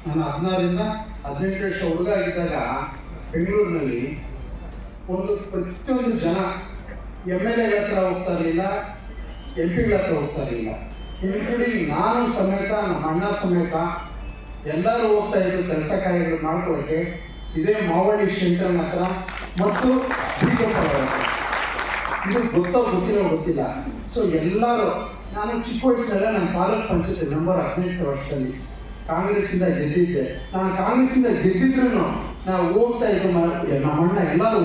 ನಾನು 16ರಿಂದ 18 ವರ್ಷ ಹುಡುಗ ಆಗಿದ್ದಾಗ ಬೆಂಗಳೂರಿನಲ್ಲಿ ಪ್ರತಿಯೊಂದು ಜನ MLA ಹತ್ರ ಹೋಗ್ತಾ ಇರಲಿಲ್ಲ, MP ಹತ್ರ ಹೋಗ್ತಾ ಇರಲಿಲ್ಲ, ಇನ್ಕ್ಲೂಡಿಂಗ್ ನಾನು ಸಮೇತ, ನಮ್ಮ ಅಣ್ಣ ಸಮೇತ ಎಲ್ಲರೂ ಹೋಗ್ತಾ ಇದ್ರು ಕೆಲಸ ಕಾರ್ಯಗಳು ಮಾಡ್ಕೊಳ್ಳೋಕ್ಕೆ ಇದೇ ಮಾವಳ್ಳಿ ಶಂಕರನ ಹತ್ರ ಮತ್ತು ಇದು ಗೊತ್ತಿಲ್ಲ. ಸೊ ಎಲ್ಲರೂ, ನಾನು ಚಿಕ್ಕ ವಯಸ್ಸಿನಲ್ಲೇ ನನ್ನ ತಾಲೂಕ್ ಪಂಚಾಯತ್ ಮೆಂಬರ್ 18 ವರ್ಷದಲ್ಲಿ ಕಾಂಗ್ರೆಸ್ಸಿಂದ ಗೆದ್ದಿದ್ದೆ. ನಾನು ಕಾಂಗ್ರೆಸ್ಸಿಂದ ಗೆದ್ದಿದ್ರು ನಾವು ಹೋಗ್ತಾ ಇದ್ದು ನಮ್ಮಣ್ಣ ಎಲ್ಲರೂ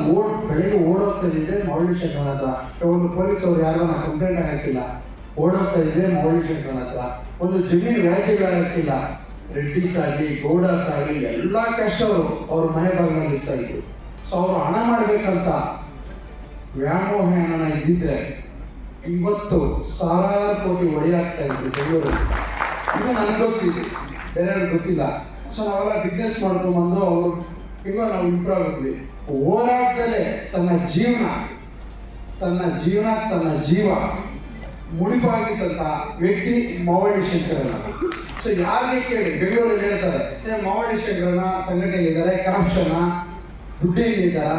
ಬೆಳಗ್ಗೆ ಓಡೋಗ್ತಾ ಇದ್ದಿದ್ದೆ ಮಾವಳ್ಳಿ ಶಂಕರನ ಹತ್ರ. ಒಂದು ಪೊಲೀಸ್ ಅವ್ರು ಯಾರೋ ನಾನು ಕಂಪ್ಲೇಂಟ್ ಹಾಕಿಲ್ಲ, ಓಡೋಗ್ತಾ ಇದ್ದೆ ಮಾವಳ್ಳಿ ಶಂಕರನ ಹತ್ರ. ಒಂದು ಜಮೀನು ವ್ಯಾಜ್ಯಗಳಾಗಿಲ್ಲ, ರೆಡ್ಡಿಸ್ ಆಗಲಿ ಗೌಡಾಸ್ ಆಗಲಿ ಎಲ್ಲ ಕಷ್ಟವರು ಅವ್ರ ಮನೆ ಭಾಗದಲ್ಲಿ ಇರ್ತಾ ಇದ್ರು. ಸೊ ಅವರು ಹಣ ಮಾಡ್ಬೇಕಂತ ವ್ಯಾಮೋಹ ಇದ್ದಿದ್ರೆ ಇವತ್ತು ಸಾವಿರಾರು ಕೋಟಿ ಒಡೆಯಾಗ್ತಾ ಇದ್ರು ಬೆಂಗಳೂರಲ್ಲಿ. ಇದು ನನಗೆ ಗೊತ್ತಿದೆ, ಬೇರೆಯವ್ರಿಗೆ ಗೊತ್ತಿಲ್ಲ. ಸೊ ನಾವೆಲ್ಲ ಬಿಸ್ನೆಸ್ ಮಾಡ್ಕೊಂಡ್ಬಂದು ಅವರು ಇವಾಗ ನಾವು ಇಂಪ್ರೂವ್ ಆಗಿದ್ವಿ. ಹೋರಾಟದಲ್ಲೇ ತನ್ನ ಜೀವ ಮುಡಿಪಾಗಿದ್ದಂಥ ವ್ಯಕ್ತಿ ಮಾವಳ್ಳಿ ಶಂಕರನ. ಸೊ ಯಾರಿಗೆ ಕೇಳಿ ಬೆಂಗಳೂರಲ್ಲಿ ಹೇಳ್ತಾರೆ ಮಾವಳ್ಳಿ ಶಂಕರನ ಸಂಘಟನೆಗಳಿದ್ದಾರೆ, ಕರಪ್ಷನ್, ದುಡ್ಡಿದ್ದಾರ,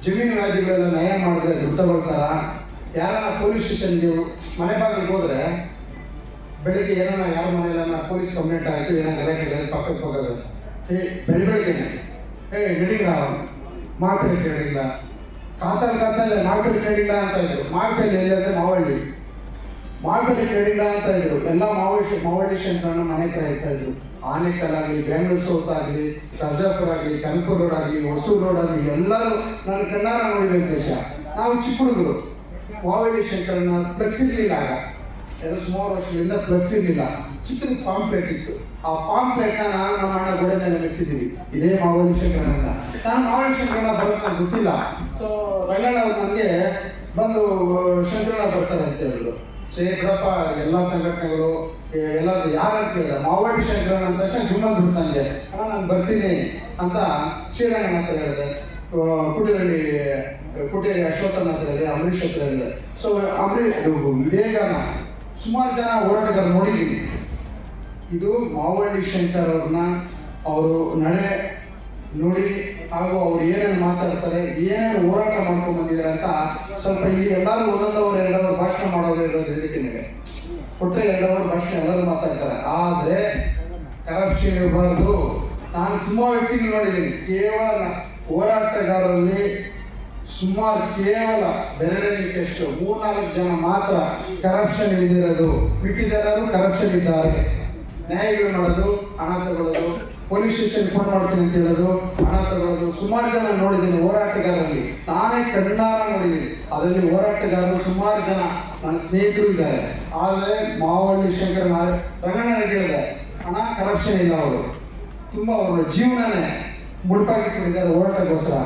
ಜಮೀನು ವ್ಯಾಜ್ಯಗಳೆಲ್ಲ ನ್ಯಾಯ ಮಾಡಿದ್ರೆ ದುಡ್ಡು ತಗೊಳ್ತಾರ. ಯಾರ ಪೊಲೀಸ್ ಸ್ಟೇಷನ್ಗೆ ಮನೆ ಬಾಗಿಲಿಗೆ ಹೋದ್ರೆ ಬೆಳಿಗ್ಗೆ ಏನೋ ಯಾರ ಮನೆಯಲ್ಲ ಪೊಲೀಸ್ ಕಂಪ್ಲೇಂಟ್ ಆಯಿತು, ಏನೋ ಗಲಾಟೆ ಪಕ್ಕಕ್ಕೆ ಹೋಗೋದು, ಬೆಳಿಗ್ಗೆನೆ ನಡಿಲ್ಲ, ಮಾರ್ಕೆಲ್ ಕೇಳಿಲ್ಲ, ಕಾತಲ್ಲಿ ಮಾರ್ಕೆಲ್ ಕೇಳಿಲ್ಲ ಅಂತ ಇದ್ರು. ಮಾರ್ಕೆಲ್ ಎಲ್ಲಿದ್ರೆ ಮಾವಳ್ಳಿ ಕೇಳಿಲ್ಲ ಅಂತ ಇದ್ರು. ಎಲ್ಲ ಮಾವಳ್ಳಿ ಶಂಕರನ ಮನೆ ಹತ್ರ ಇರ್ತಾ ಇದ್ರು. ಆನೇಕಲ್ ಆಗಲಿ, ಬೆಂಗಳೂರು ಸೌತ್ ಆಗಲಿ, ಸರ್ಜಾಪುರ ಆಗಲಿ, ಕನಕಪುರ ರೋಡ್ ಆಗಲಿ, ಹೊಸೂರು ರೋಡ್ ಆಗಲಿ ಎಲ್ಲರೂ ನನ್ನ ಕಣ್ಣಾರ ನೋಡಿದ ದೇಶ. ನಾವು ಚಿಕ್ಕ ಹುಡುಗರು, ಮಾವಳ್ಳಿ ಶಂಕರನ ಫ್ಲೆಕ್ಸ್ ಇರಲಿಲ್ಲ, ಆಗ ಎಲ್ಲ ಸುಮಾರು ವರ್ಷಗಳಿಂದ ಫ್ಲೆಕ್ಸ್ ಇರಲಿಲ್ಲ, ಚಿಕ್ಕದು ಪಾಂಪ್ಲೇಟ್ ಇತ್ತು. ಆ ಪಾಂಪ್ಲೇಟ್ನ ನಾನು ನಮ್ಮ ಅಣ್ಣ ಗೋಡೆ ಮೇಲೆ ಮೆಚ್ಚಿದ್ದೀವಿ, ಇದೇ ಮಾವಳ್ಳಿ ಶಂಕರನ. ನಾನು ಮಾವಳ್ಳಿ ಶಂಕರನ ಬರೋದು ನನಗೆ ಗೊತ್ತಿಲ್ಲ. ಸೊ ರಂಗಣ್ಣ ಅವರು ನನಗೆ ಬಂದು ಶಂಕರನ ಬರ್ತಾರೆ ಅಂತ ಹೇಳಿದ್ರು. ಸೊ ಬಿಡಪ್ಪ, ಎಲ್ಲ ಸಂಘಟನೆಗಳು ಎಲ್ಲರೂ ಯಾರು ಕೇಳಿದೆ ಮಾವಳ್ಳಿ ಶಂಕರನ ಅಂತ ತಕ್ಷಣ ಜುಮ್ಮ ಬಿಡ್ತಂಗೆ, ನಾನು ಬರ್ತೀನಿ ಅಂತ ಶ್ರೀರಂಗಣ್ಣ ಹತ್ರ ಹೇಳಿದೆ, ಕುಟೀರಿ ಅಶ್ವತ್ಥನ ಹತ್ರ ಹೇಳಿದೆ, ಅಂಬರೀಷ್ ಹತ್ರ ಹೇಳಿದೆ. ಸೊ ಇದೇ ಗಾನ ಸುಮಾರು ಜನ ಹೋರಾಟಗಾರರು ನೋಡಿದ್ದೀನಿ. ಇದು ಮಾವಳ್ಳಿ ಶಂಕರ್ ಅವ್ರನ್ನ ಅವರು ನಡೆ ನೋಡಿ ಹಾಗೂ ಅವ್ರು ಏನೇನು ಮಾತಾಡ್ತಾರೆ, ಏನೇನು ಹೋರಾಟ ಮಾಡ್ಕೊಂಡು ಬಂದಿದ್ದಾರೆ ಅಂತ ಸ್ವಲ್ಪ ಇಲ್ಲಿ ಎಲ್ಲರೂ 1 ಅವರ್ 2 ಅವರ್ ಭಾಷಣ ಮಾಡೋದು ಇರೋದು ಇದಕ್ಕೆ ಕೊಟ್ಟರೆ 2 ಅವರ್ ಭಾಷಣ ಎಲ್ಲರೂ ಮಾತಾಡ್ತಾರೆ. ಆದರೆ ಕರಪ್ಷನ್ ಇರಬಾರ್ದು. ನಾನು ತುಂಬ ವ್ಯಕ್ತಿಗಳು ನೋಡಿದ್ದೀನಿ, ಕೇವಲ ಹೋರಾಟಗಾರರಲ್ಲಿ ಸುಮಾರು ಕೇವಲ ಬೆರಳೆಣಿಕೆಯಷ್ಟು 3-4 ಜನ ಮಾತ್ರ ಕರಪ್ಷನ್ ಇಲ್ದಿರೋದು, ಮಿಕ್ಕಿದೆಲ್ಲರೂ ಕರಪ್ಷನ್ ಇದ್ದಾರೆ. ನ್ಯಾಯಗಳು ಮಾಡೋದು, ಹಣ ತಗೊಳ್ಳೋದು, ಪೊಲೀಸ್ ಸ್ಟೇಷನ್ ಫೋನ್ ಮಾಡ್ತೀನಿ ಅಂತ ಹೇಳೋದು, ಹಣ ತಗೊಳ್ಳೋದು ಸುಮಾರು ಜನ ನೋಡಿದ್ದೀನಿ ಹೋರಾಟಗಾರರಲ್ಲಿ. ನಾನೇ ಕಣ್ಣಾರ ನೋಡಿದ್ದೀನಿ. ಅದರಲ್ಲಿ ಹೋರಾಟಗಾರರು ಸುಮಾರು ಜನ ನನ್ನ ಸ್ನೇಹಿತರು ಇದ್ದಾರೆ. ಆದರೆ ಮಾವಳ್ಳಿ ಶಂಕರನ ರಂಗಣ್ಣ ಹೇಳಿದೆ, ಹಣ ಕರಪ್ಷನ್ ಇಲ್ಲ, ಅವರು ತುಂಬ ಅವರ ಜೀವನನೇ ಮುಡುಪಾಗಿಟ್ಕೊಂಡಿದ್ದಾರೆ ಹೋರಾಟಕ್ಕೋಸ್ಕರ.